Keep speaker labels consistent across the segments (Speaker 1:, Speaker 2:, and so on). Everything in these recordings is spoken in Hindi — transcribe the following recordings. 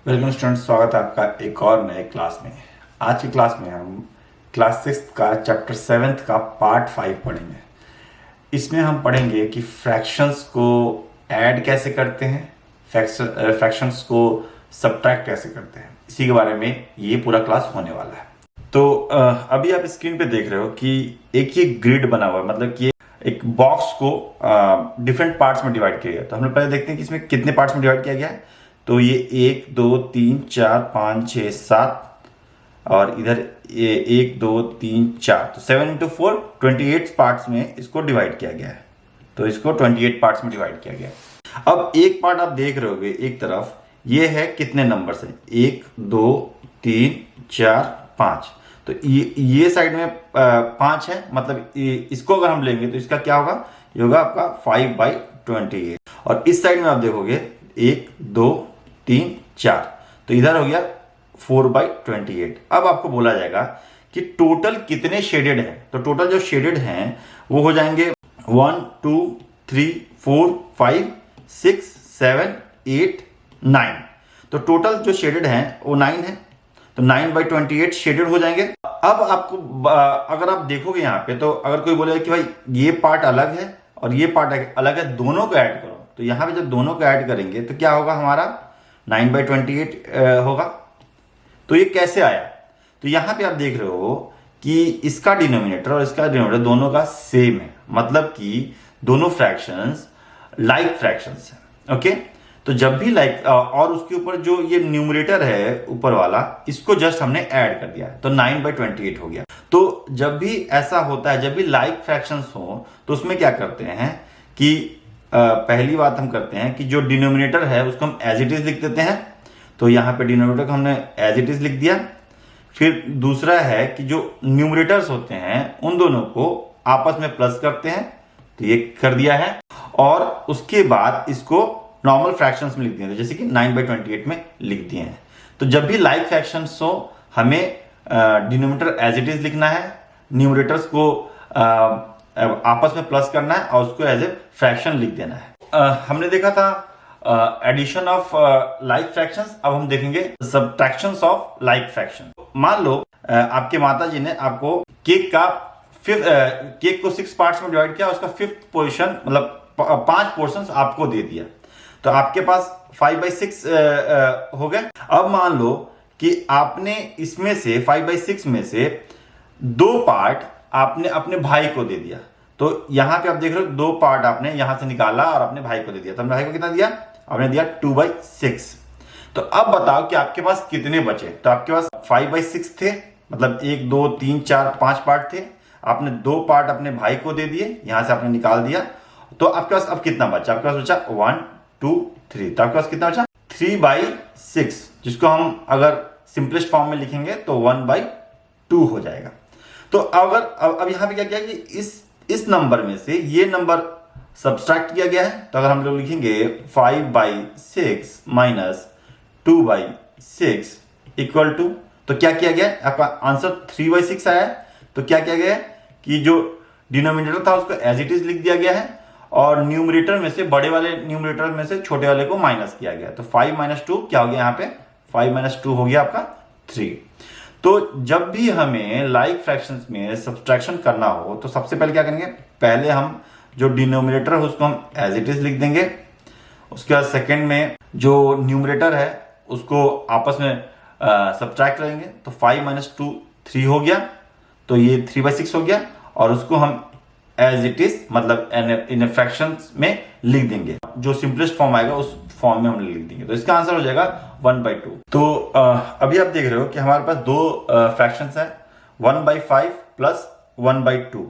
Speaker 1: वेलकम स्टूडेंट, स्वागत है आपका एक और नए क्लास में। आज की क्लास में हम क्लास 6 का चैप्टर 7 का पार्ट 5 पढ़ेंगे। इसमें हम पढ़ेंगे कि फ्रैक्शंस को ऐड कैसे करते हैं, फ्रैक्शंस को सब्ट्रैक्ट कैसे करते हैं। इसी के बारे में ये पूरा क्लास होने वाला है। तो अभी आप स्क्रीन पे देख रहे हो कि एक ये ग्रिड बना हुआ है, मतलब कि एक बॉक्स को डिफरेंट पार्ट्स में डिवाइड किया गया। तो हम लोग पहले देखते हैं कि इसमें कितने पार्ट्स में डिवाइड किया गया है। तो ये 1 2 3 4 5 6 7 और इधर ये 1 2 3 4, तो 7 इंटू 4 28 पार्ट्स में इसको डिवाइड किया गया है। तो इसको 28 पार्ट्स में डिवाइड किया गया है। अब एक पार्ट आप देख रहे होगे एक तरफ, ये है कितने नंबर से 1 2 3 4 5। तो ये साइड में 5 है, मतलब इसको अगर हम लेंगे तो इसका क्या होगा, ये होगा आपका 5/28। और इस साइड में आप देखोगे 1 2 3 4, तो इधर हो गया 4/28। अब आपको बोला जाएगा कि टोटल कितने शेडेड हैं। तो टोटल जो शेडेड हैं वो हो जाएंगे 1 2 3 4 5 6 7 8 9। तो टोटल जो शेडेड हैं वो 9 है, तो 9/28 शेडेड हो जाएंगे। अब आपको अगर आप देखोगे यहाँ पे, तो अगर कोई बोलेगा कि भाई ये पार्ट अलग है और ये पार्ट अलग है, दोनों को ऐड करो, तो यहाँ पे जब दोनों को ऐड करेंगे तो क्या होगा, हमारा 9/28 होगा। तो ये कैसे आया, तो यहाँ पे आप देख रहे हो कि इसका डिनोमिनेटर और इसका डिनोमिनेटर दोनों का सेम है, मतलब कि दोनों फ्रैक्शंस लाइक फ्रैक्शंस हैं। ओके, तो जब भी लाइक और उसके ऊपर जो ये न्यूमरेटर है ऊपर वाला, इसको जस्ट हमने ऐड कर दिया, तो 9/28 हो गया। तो जब भी ऐसा होता है, जब भी लाइक फ्रैक्शंस हो, तो उसमें क्या करते हैं कि पहली बात हम करते हैं कि जो डिनोमिनेटर है उसको हम एज इट इज लिख देते हैं। तो यहाँ पे डिनोमिनेटर को हमने एज इट इज लिख दिया। फिर दूसरा है कि जो न्यूमरेटर्स होते हैं उन दोनों को आपस में प्लस करते हैं, तो ये कर दिया है। और उसके बाद इसको नॉर्मल फ्रैक्शंस में लिख दिए, जैसे कि 9/28 में लिख दिए हैं। तो जब भी लाइक फ्रैक्शंस हो, हमें डिनोमिनेटर एज इट इज लिखना है, न्यूमरेटर्स को आपस में प्लस करना है और उसको एज ए फ्रैक्शन लिख देना है। हमने देखा था एडिशन ऑफ लाइक फ्रैक्शंस। अब हम देखेंगे सब्ट्रैक्शंस ऑफ लाइक फ्रैक्शन। मान लो आपके माता जी ने आपको केक को 6 पार्ट्स में डिवाइड किया, उसका 5th पोर्शन, मतलब 5 पोर्शंस आपको दे दिया, तो आपके पास 5/6 हो गए। अब मान लो कि आपने इसमें से 5/6 में से 2 पार्ट आपने अपने भाई को दे दिया। तो यहां पे आप देख रहे हो 2 पार्ट आपने यहां से निकाला और अपने भाई को दे दिया। तो अपने भाई को कितना दिया, आपने दिया 2/6। तो अब बताओ कि आपके पास कितने बचे। तो आपके पास 5/6 थे, मतलब 1 2 3 4 5 पार्ट थे। आपने 2 पार्ट अपने भाई को दे दिए, यहां से आपने निकाल दिया। तो आपके पास अब कितना बचा, आपके पास बचा 1 2 3। तो आपके पास कितना बचा 3/6, जिसको हम अगर सिंपलेस्ट फॉर्म में लिखेंगे तो 1/2 हो जाएगा। तो अगर अब यहां पे क्या किया कि इस नंबर में से ये नंबर सब्सट्रैक्ट किया गया है। तो अगर हम लोग लिखेंगे 5/6 माइनस 2/6 इक्वल टू, तो क्या किया गया, आपका आंसर 3/6 आया है। तो क्या किया गया कि जो डिनोमिनेटर था उसको एज इट इज लिख दिया गया है और न्यूमरेटर में से, बड़े वाले न्यूमरेटर में से छोटे वाले को माइनस किया गया। तो 5 - 2 क्या हो गया, यहाँ पे 5 - 2 हो गया आपका 3। तो जब भी हमें लाइक फ्रैक्शंस में सब्ट्रैक्शन करना हो, तो सबसे पहले क्या करेंगे, पहले हम जो डिनोमिनेटर है उसको हम एज इट इज लिख देंगे। उसके बाद सेकंड में जो न्यूमरेटर है उसको आपस में सब्ट्रैक्ट करेंगे। तो 5 - 2 3 हो गया, तो ये 3/6 हो गया। और उसको हम एज इट इज, मतलब इन फ्रैक्शंस में लिख देंगे। जो सिंपलेस्ट फॉर्म आएगा उस फॉर्म में हम लिख देंगे। तो इसका आंसर हो जाएगा 1/2। तो अभी आप देख रहे हो कि हमारे पास 2 फ्रैक्शंस हैं, 1/5 प्लस 1/2।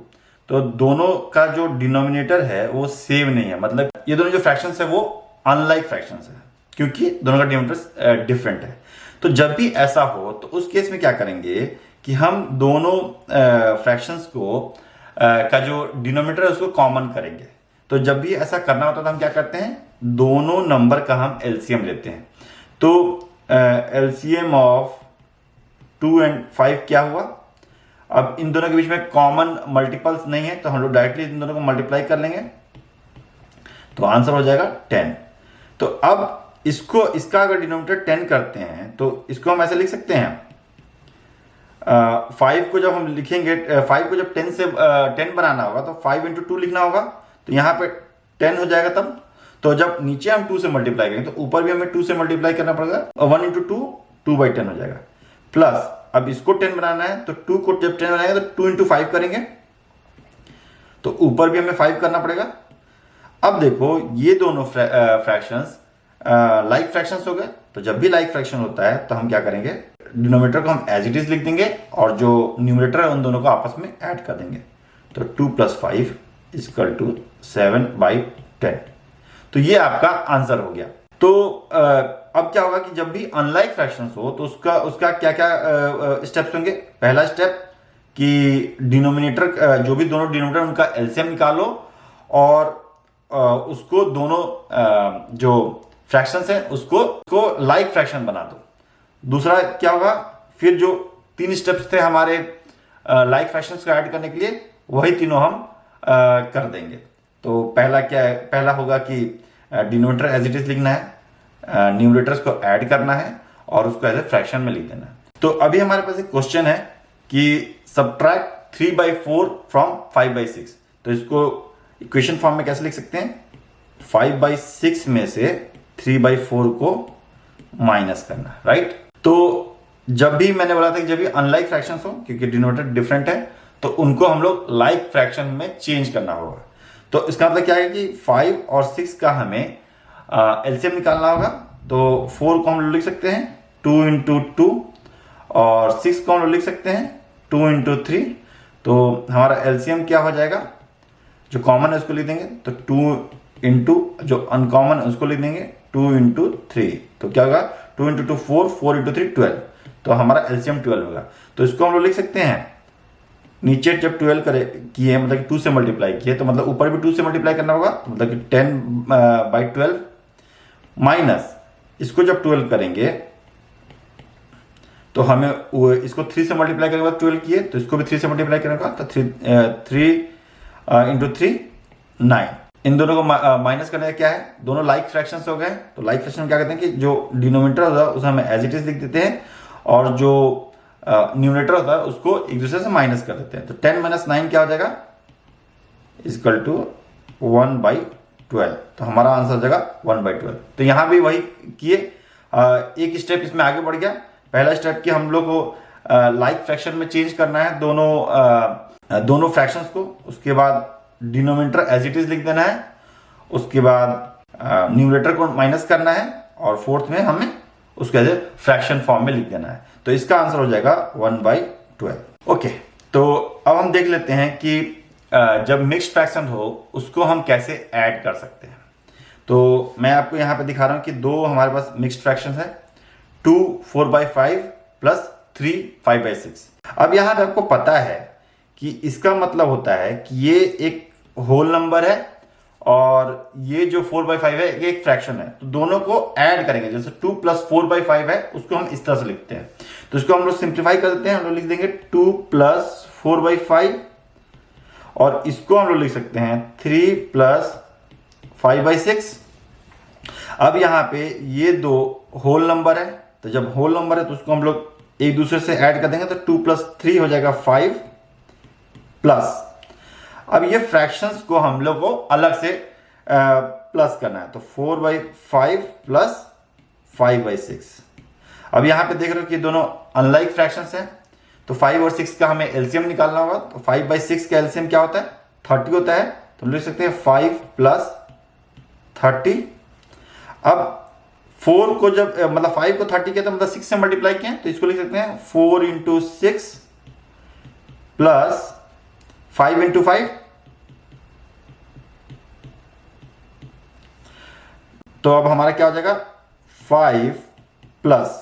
Speaker 1: तो दोनों का जो डिनोमिनेटर है वो सेम नहीं है, मतलब ये दोनों जो फ्रैक्शंस है वो अनलाइक फ्रैक्शंस है, क्योंकि दोनों का डिनोमिनेटर डिफरेंट है। तो जब भी ऐसा हो तो उस केस में क्या करेंगे कि हम दोनों फ्रैक्शंस को का जो डिनोमिनेटर है उसको कॉमन करेंगे। तो जब भी ऐसा करना होता है तो हम क्या करते हैं, दोनों नंबर का हम एलसीएम लेते हैं। तो एलसीएम ऑफ 2 और 5 क्या हुआ। अब इन दोनों के बीच में कॉमन मल्टीपल्स नहीं है, तो हम लोग डायरेक्टली इन दोनों को मल्टीप्लाई कर लेंगे, तो आंसर हो जाएगा 10। तो अब इसको इसका अगर डिनोमिनेटर 10 करते हैं तो इसको हम ऐसे लिख सकते हैं, 5 को जब हम लिखेंगे, 5 को जब 10 से 10 बनाना होगा तो 5 इंटू 2 लिखना होगा, तो यहाँ पे 10 हो जाएगा तब। तो जब नीचे हम 2 से मल्टीप्लाई करेंगे तो ऊपर भी हमें 2 से मल्टीप्लाई करना पड़ेगा, और 1 इंटू 2 2/10 हो जाएगा। प्लस अब इसको 10 बनाना है तो 2 को जब 10 बनाएंगे तो 2 इंटू 5 करेंगे, तो ऊपर भी हमें 5 करना पड़ेगा। अब देखो ये दोनों फ्रैक्शंस लाइक फ्रैक्शंस हो गए, तो जब भी लाइक फ्रैक्शन होता है तो हम क्या करेंगे, डिनोमिनेटर को हम एज इट इज लिख देंगे और जो न्यूमरेटर है उन दोनों को आपस में ऐड कर देंगे। तो 2 + 5 = 7/10। तो ये आपका आंसर हो गया। तो अब क्या होगा कि जब भी अनलाइक फ्रैक्शंस हो तो उसका क्या क्या स्टेप्स होंगे। पहला स्टेप कि डिनोमिनेटर, जो भी दोनों डिनोमिनेटर उनका एलसीएम निकालो और उसको दोनों जो फ्रैक्शंस है उसको लाइक फ्रैक्शन बना दो। दूसरा क्या होगा, फिर जो 3 स्टेप्स थे हमारे लाइक फ्रैक्शंस को ऐड करने के लिए, वही तीनों हम कर देंगे। तो पहला क्या है, पहला होगा कि डिनोमिनेटर एज इट इज लिखना है, न्यूमरेटर्स को ऐड करना है और उसको एज ए फ्रैक्शन में लिख देना है। तो अभी हमारे पास एक क्वेश्चन है कि सब्ट्रैक्ट 3/4 फ्रॉम 5/6। तो इसको इक्वेशन फॉर्म में कैसे लिख सकते हैं, 5/6 में से 3/4 को माइनस करना, राइट। तो जब भी मैंने बोला था कि जब भी अनलाइक फ्रैक्शंस हो, क्योंकि डिनोमिनेटर डिफरेंट है, तो उनको हम लोग लाइक फ्रैक्शन में चेंज करना होगा। तो इसका मतलब क्या है कि 5 और 6 का हमें एलसीएम निकालना होगा। तो 4 को हम लोग लिख सकते हैं 2 × 2 और 6 को हम लोग लिख सकते हैं 2 × 3। तो हमारा एलसीएम क्या हो जाएगा, जो कॉमन है उसको लिख देंगे, तो 2 × जो अनकॉमन है उसको लिख देंगे 2 × 3। तो क्या होगा, 2 × 2 4, 4 × 3 12। तो हमारा एलसीएम 12 होगा। तो इसको हम लोग लिख सकते हैं, नीचे जब 12 किए मतलब कि 2 से मल्टीप्लाई किए, तो मतलब ऊपर भी 2 से मल्टीप्लाई करना होगा, तो मतलब कि 10/12 माइनस इसको जब 12 करेंगे तो हमें इसको 3 से मल्टीप्लाई करने के बाद 12 किए, तो इसको भी 3 से मल्टीप्लाई करने का, तो 3 × 3 9। इन दोनों को माइनस करने का क्या है, दोनों लाइक फ्रैक्शंस हो गए। तो लाइक फ्रैक्शन में क्या कहते हैं कि जो डिनोमिनेटर होता है उसे हम एज इट इज लिख देते हैं और जो न्यूमरेटर होता है उसको एक दूसरे से माइनस कर देते हैं। तो 10 - 9 क्या हो जाएगा, = 1/12। तो हमारा आंसर हो जाएगा 1/12। तो यहां भी वही किए, एक स्टेप इसमें आगे बढ़ गया। पहला स्टेप कि हम लोग को लाइक फ्रैक्शन में चेंज करना है दोनों फ्रैक्शंस को, उसके बाद डिनोमिनेटर एज इट इज लिख देना है, उसके बाद न्यूमरेटर को माइनस करना है और फोर्थ में हमें उसको एज ए फ्रैक्शन फॉर्म में लिख देना है। तो इसका आंसर हो जाएगा 1/12। ओके, तो अब हम देख लेते हैं कि जब मिक्स्ड फ्रैक्शन हो उसको हम कैसे ऐड कर सकते हैं। तो मैं आपको यहां पे दिखा रहा हूं कि दो हमारे पास मिक्स्ड फ्रैक्शंस है, 2 4/5 प्लस 3 5/6। अब यहां पे आपको पता है कि इसका मतलब होता है कि ये एक होल नंबर है और ये जो 4/5 है ये एक फ्रैक्शन है। तो दोनों को ऐड करेंगे, जैसे 2 + 4/5 है उसको हम इस तरह से लिखते हैं। तो इसको हम लोग सिंप्लीफाई कर देते हैं, हम लोग लिख देंगे 2 + 4/5 और इसको हम लोग लिख सकते हैं 3 + 5/6। अब यहां पे ये दो होल नंबर है, तो जब होल नंबर है तो उसको हम लोग एक दूसरे से ऐड कर देंगे, तो 2 + 3 हो जाएगा 5 प्लस। अब ये फ्रैक्शंस को हम लोग को अलग से प्लस करना है, तो 4/5 प्लस 5/6। अब यहां पे देख रहे हो कि दोनों अनलाइक फ्रैक्शंस हैं, तो 5 और 6 का हमें एलसीएम निकालना होगा। तो 5/6 का एलसीएम क्या होता है, 30 होता है। तो लिख सकते हैं 5 + 30। अब 4 को जब मतलब 5 को 30 किया तो मतलब 6 से मल्टीप्लाई किया, तो इसको लिख सकते हैं 4 × 6 प्लस 5 × 5। तो अब हमारा क्या हो जाएगा 5 प्लस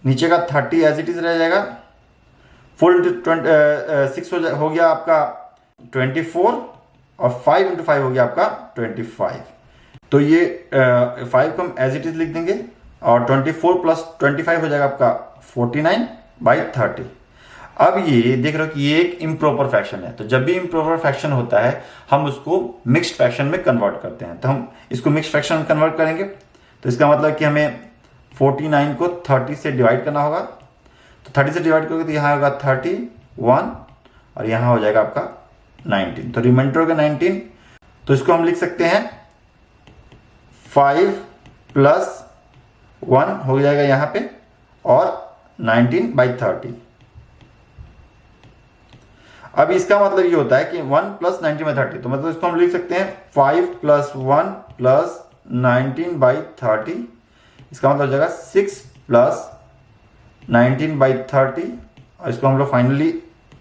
Speaker 1: नीचे का 30 एज इट इज रह जाएगा, 4 × 6 हो गया आपका 24 और 5 × 5 हो गया आपका 25। तो ये 5 को हम एज इट इज लिख देंगे और 24 + 25 हो जाएगा आपका 49/30। अब ये देख रहे हो कि ये एक इम्प्रॉपर फ्रैक्शन है। तो जब भी इम्प्रॉपर फ्रैक्शन होता है हम उसको मिक्स्ड फ्रैक्शन में कन्वर्ट करते हैं। तो हम इसको मिक्स्ड फ्रैक्शन में कन्वर्ट करेंगे, तो इसका मतलब कि हमें 49 को 30 से डिवाइड करना होगा। तो 30 से डिवाइड करोगे तो यहाँ होगा 31 और यहाँ हो जाएगा आपका 19। तो रिमाइंडर होगा 19। तो इसको हम लिख सकते हैं 5 प्लस 1 हो जाएगा यहाँ पे और 19/30। अब इसका मतलब ये होता है कि 1 प्लस 19/30, तो मतलब इसको हम लिख सकते हैं 5 प्लस 1 प्लस 19/30। इसका मतलब हो जाएगा 6 प्लस 19/30 और इसको हम लोग फाइनली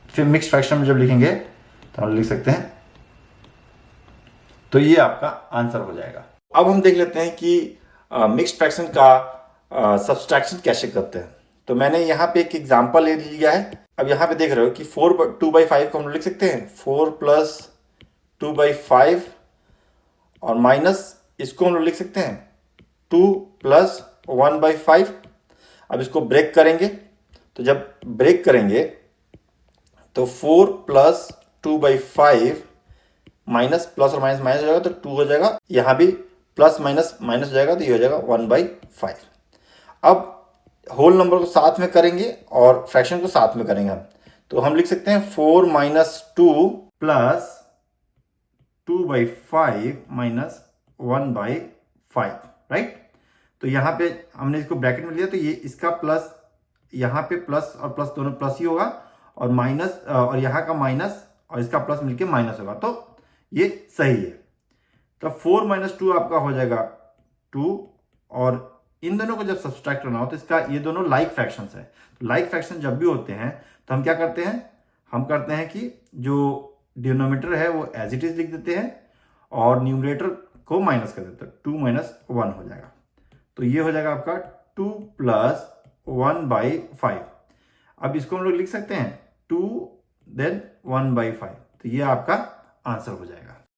Speaker 1: फिर मिक्स फ्रैक्शन में जब लिखेंगे तो हम लिख सकते हैं। तो ये आपका आंसर हो जाएगा। अब हम देख लेते हैं कि मिक्स्ड फ्रैक्शन का सब्सट्रैक्शन कैसे करते हैं। तो मैंने यहाँ पे एक एग्जांपल ले लिया है। अब यहाँ पे देख रहे हो कि 2/5 को हम लिख सकते हैं 4 प्लस 2/5 और माइनस इसको हम लोग लिख सकते हैं 2 प्लस 1/5। अब इसको ब्रेक करेंगे, तो जब ब्रेक करेंगे तो 4 प्लस 2/5 माइनस प्लस और माइनस माइनस हो जाएगा तो 2 हो जाएगा, यहाँ भी प्लस माइनस माइनस हो जाएगा तो ये हो जाएगा 1/5। अब होल नंबर को साथ में करेंगे और फ्रैक्शन को साथ में करेंगे हम, तो हम लिख सकते हैं 4 माइनस 2 प्लस 2/5 माइनस 1/5, राइट। तो यहाँ पे हमने इसको ब्रैकेट में लिया तो ये इसका प्लस, यहाँ पे प्लस और प्लस दोनों प्लस ही होगा और माइनस और यहाँ का माइनस और इसका प्लस मिलके माइनस होगा, तो ये सही है। तो 4 माइनस 2 आपका हो जाएगा 2 और इन दोनों को जब सब्सट्रैक्ट करना हो तो इसका ये दोनों लाइक फ्रैक्शंस है। तो लाइक फ्रैक्शन जब भी होते हैं तो हम क्या करते हैं, हम करते हैं कि जो डिनोमिनेटर है वो एज इट इज लिख देते हैं और न्यूमरेटर को माइनस कर देते हैं। 2 माइनस 1 हो जाएगा, तो ये हो जाएगा आपका 2 प्लस 1/5। अब इसको हम लोग लिख सकते हैं 2 देन 1/5, तो ये आपका आंसर हो जाएगा।